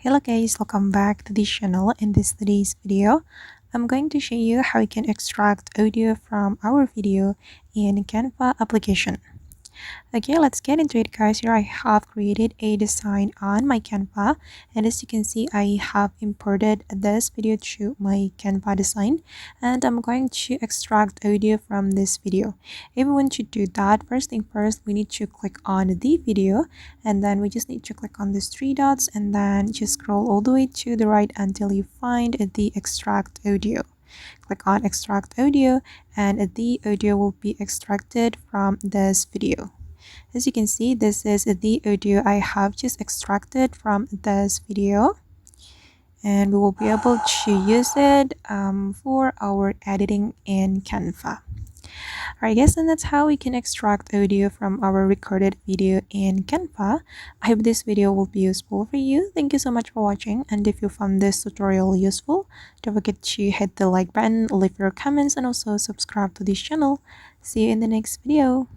Hello guys, welcome back to this channel. In today's video, I'm going to show you how you can extract audio from our video in Canva application. Okay, let's get into it guys. Here I have created a design on my Canva, and as you can see I have imported this video to my Canva design, and I'm going to extract audio from this video. If we want to do that, first thing first, we need to click on the video, and then we just need to click on these three dots and then just scroll all the way to the right until you find the extract audio. Click on extract audio and the audio will be extracted from this video. As you can see, this is the audio I have just extracted from this video, and we will be able to use it for our editing in Canva. Alright guys, and that's how we can extract audio from our recorded video in Canva. I hope this video will be useful for you. Thank you so much for watching, and if you found this tutorial useful, don't forget to hit the like button, leave your comments, and also subscribe to this channel. See you in the next video.